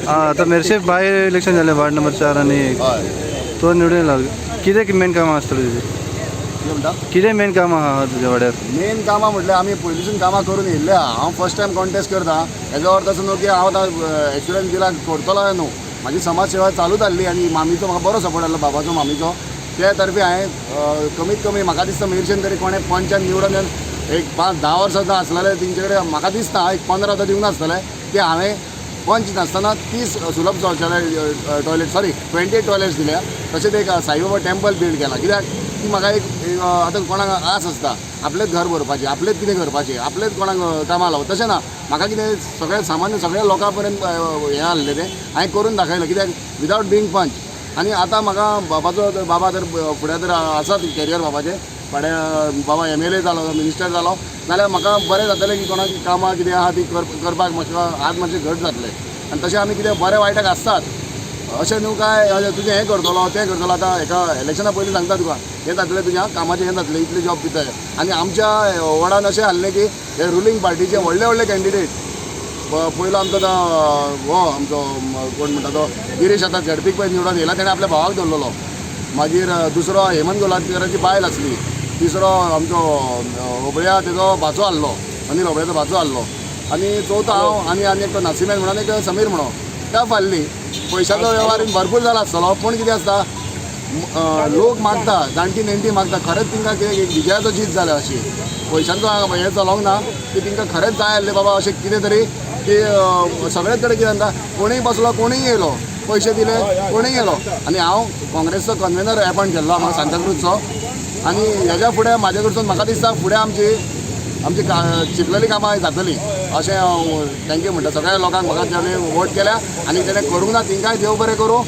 आता Merces by election झाले ward number 4 आणि हय तो निवडून येयला कितें मेन कामां आसतली तुजी कितें म्हणटा कितें मेन कामां आहा तुज्या वाड्यार मेन कामां म्हटल्यार आमी पयलींसून कामां करून येयल्ले आहा हांव फर्स्ट टायम कॉन्टेस्ट करता हेजो अर्थ असो न्हू की हांव आतां एक्सपिरियन्स दिला करतलो न्हू म्हाजी समाज सेवा चालूच आसली आनी मामीचो म्हाका बरो सपोर्ट आसलो बाबाचो मामीचो त्या तर्फे हांवें कमीत कमी म्हाका दिसता मेरशेन तरी कोणें पंचान निवडून एक 5-10 वर्सां सुद्दां आसलेले तेंचे कडेन म्हाका दिसता एक 15 सुद्दां दिवंक नासतले ते हांवें पंच नासतना 30 सुलभ शौचालय टॉयलेट 20 टॉयलेट्स दिल्या तशेंच एक साईबाबा टेंपल बिल्ड केला कित्याक ती म्हाका एक आतां कोणाक आस आसता आपलेच घर भरपाचें आपलेच कितें करपाचें आपलेच कोणाक कामां लावप तशें ना म्हाका कितें सगळें सामान्य सगळ्या लोकां पर्यंत हें आहलें तें हांवें करून दाखयलें कित्याक विदावट बिंग पंच आनी आतां म्हाका बाबा तर फुडें तर आसात कॅरियर बाबाचें फुडें बाबा MLA जालो मिनिस्टर जालो नाल्यार म्हाका बरें जातलें की कोणाक कामां कितें आहा ती करपाक म्हाका आज मातशें घट जातलें आनी तशें आमी कितें बरें वायटाक आसतात अशें न्हू काय तुजें हें करतलो तें करतलो आतां एका इलेक्शना पयलीं सांगता तुका हें जातलें तुज्या कामाचें हें जातलें इतलें जॉब दिताय आनी आमच्या वॉर्डान अशें आहलें की हे रुलींग पार्टीचे व्हडले कॅन्डिडेट पयलो आमचो हो आमचो कोण म्हणटा तो गिरीश आतां झडपीक पळय निवडून येयला तेणें आपल्या भावाक धरलेलो मागीर दुसरो हेमंत गोलाकाराची बायल आसली तिसरो आमचो होबळ्या तेजो भाचो आहलो अनिल होबळ्याचो भाचो आहलो आनी चवथो हांव आनी एक नासिमेन म्हणून एक समीर म्हणून त्या फाल्ली पयशाचो वेव्हार भरपूर जाला आसतलो पूण कितें आसता लोक मागता जाणटी नेणटी मागता खरेंच तिंका कितें विजयाचो जीत जाल्या अशी पयशांचो हें चलोंक ना की तिंका खरेंच जाय आसलें बाबा अशें कितें तरी की सगळेच कडेन कितें जाता कोणीय बसलो कोणीय येयलो पयशे दिले कोणीय येयलो आनी हांव काँग्रेसचो कन्वेनर अपॉयंट केल्लो हांगा सांताक्रूजचो आनी हेज्या फुडें म्हाजे कडसून म्हाका दिसता फुडें आमची चिंतलेली कामां जातली अशें हांव थँक्यू म्हणटा सगळ्या लोकांक म्हाका तेणें वोट केल्या आनी तेणें करूंक ना तिंकाय देव बरें करूं